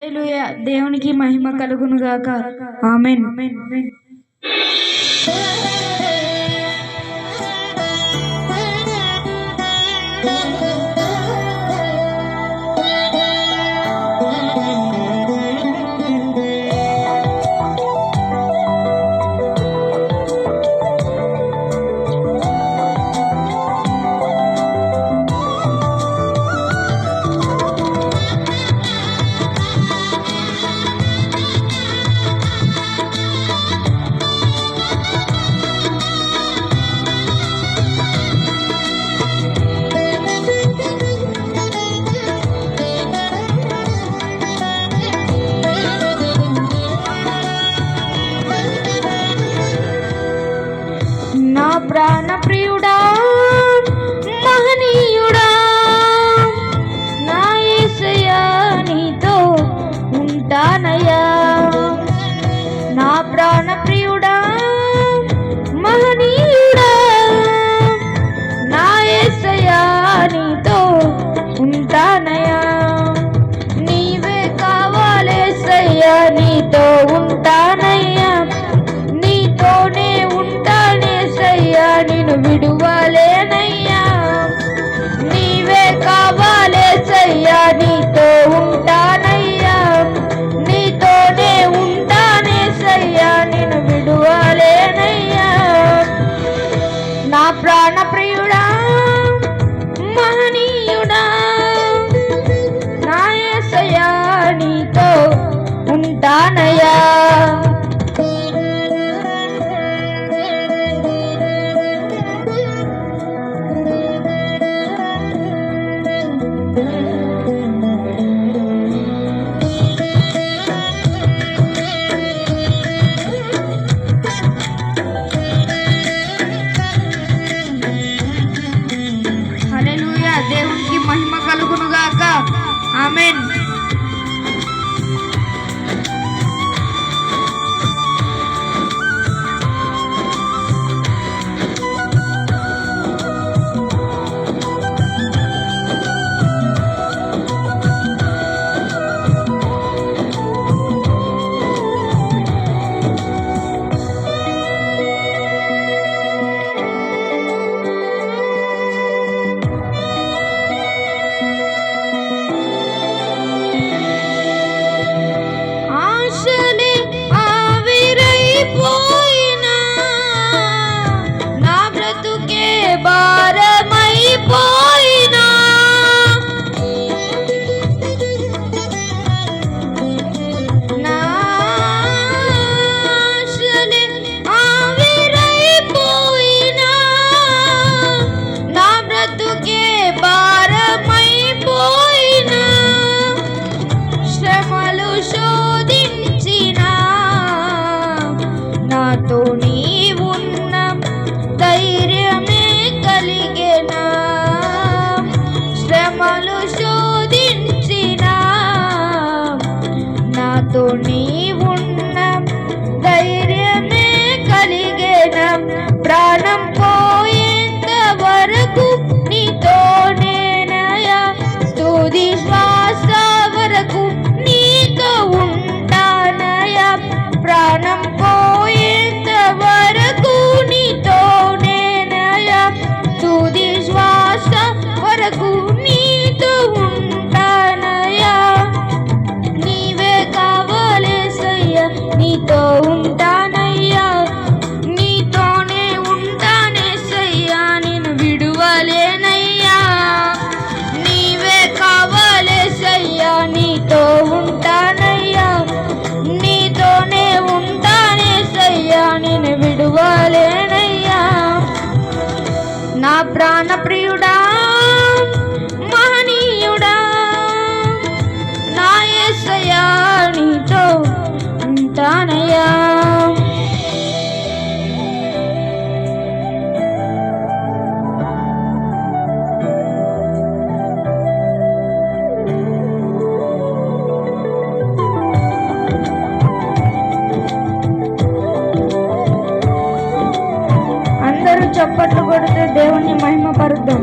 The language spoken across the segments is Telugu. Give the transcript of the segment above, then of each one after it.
హల్లెలూయా. దేవునికి మహిమ కలుగును గాక. ఆమేన్. నా ప్రాణ ప్రియుడా, మహనీయుడా, నా యేసయ్యా నీతో ఉంటానయ్యా. నా ప్రాణ ప్రియుడా, మహనీయుడా, నా యేసయ్యా నీతో ఉంటానయ్యా. నీవే కావాలేసయ్యా, నీతో ఉంటానయ్యా. నీతోనే ఉంటానేసయ్యా, నిన్ను విడువలేనయ్యా. నీవే కావాలేసయ్యా, నీతో ఉంటానయ్యా. నీతోనే ఉంటానేసయ్యా, నిన్ను విడువలేనయ్యా. నా ప్రాణ ప్రియుడా, మహనీయుడా, నా యేసయ్యా నీతో ఉంటానయ్యా. హల్లెలూయా. దేవునికి మహిమ కలుగును గాక. ఆమేన్. ఆశలే ఆవిరైపోయినా, నా బ్రతుకే భారమైపోయినా, నా ఆశలే ఆవిరైపోయినా, నా బ్రతుకే భారమైపోయినా, శ్రమలు శోధించినా, నాతో నీవున్న ధైర్యమే కలిగెనా. శ్రమలు శోధించినా, నాతో నీవున్న ధైర్యమే కలిగెనా. ప్రాణం పోయేంత వరకు నీతోనేనయా, తుది శ్వాస వరకు నీతో ఉంటానయా. ప్రాణం పోయేంత వరకు నీతోనేనయా, తుది శ్వాస వరకు నీతో ఉంటానయా. నీవే కావాలేసయ్యా, నీతో ఉంటానయ్యా. నీతోనే ఉంటానేసయ్యా, నిన్ను విడువలేనయ్యా. నీవే కావాలేసయ్యా, నీతో ఉంటానయ్యా. నీతోనే ఉంటానేసయ్యా, నిన్ను విడువలేనయ్యా. నా ప్రాణ ప్రియుడా, మహనీయుడా, నా యేసయ్యా నీతో ఉంటానయ్యా. అందరూ చప్పట్లు కొడుతూ దేవుణ్ణి మహిమపరుద్దాం.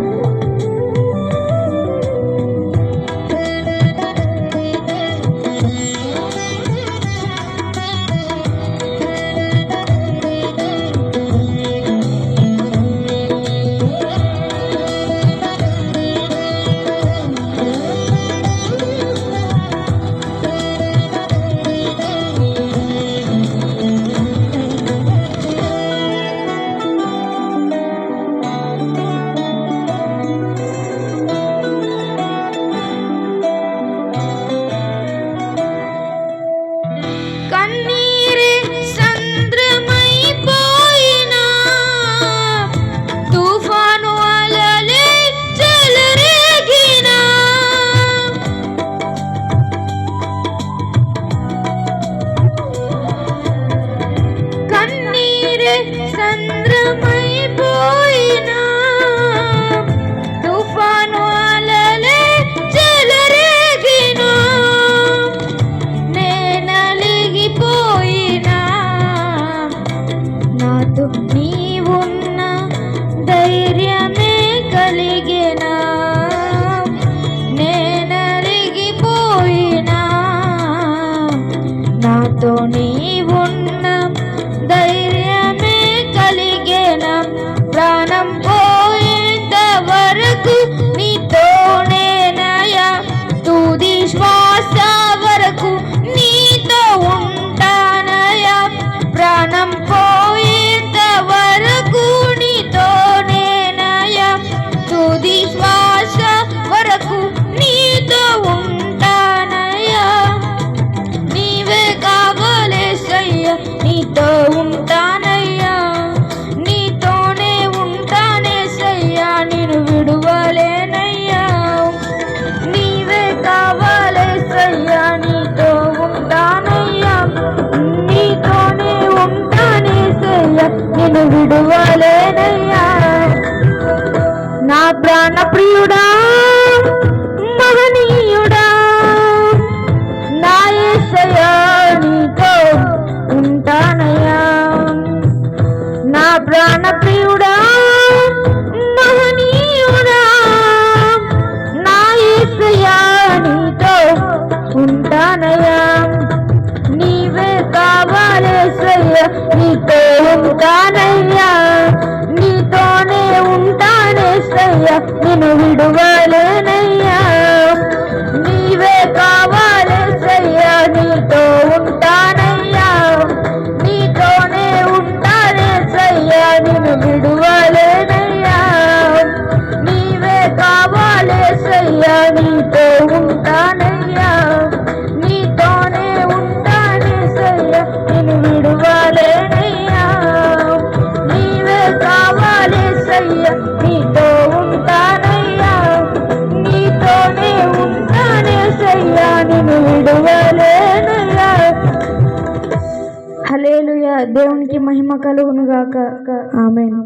ఉంటానయ్యా, నీవే కావాలేసయ్యా, నీతో ఉంటానయ్యా, నీతోనే ఉంటానేసయ్యా, నిన్ను విడువలేనయ్యా. నీవే కావాలేసయ్యా, నీతో ఉంటానయ్యా, నీతోనే ఉంటానేసయ్యా, నిన్ను విడువలేనయ్యా. నీవే కావాలేసయ్యా, నీతో ఉంటానయ్యా, నీతోనే ఉంటానేసయ్యా, నిన్ను విడువలేనయ్యా. నీవే కావాలేసయ్యా, నీతో ఉంటానయ్యా, నీతోనే ఉంటానేసయ్యా, నిన్ను విడువలేనయ్యా. హల్లెలూయా. దేవునికి మహిమ కలుగును గాక. ఆమేన్.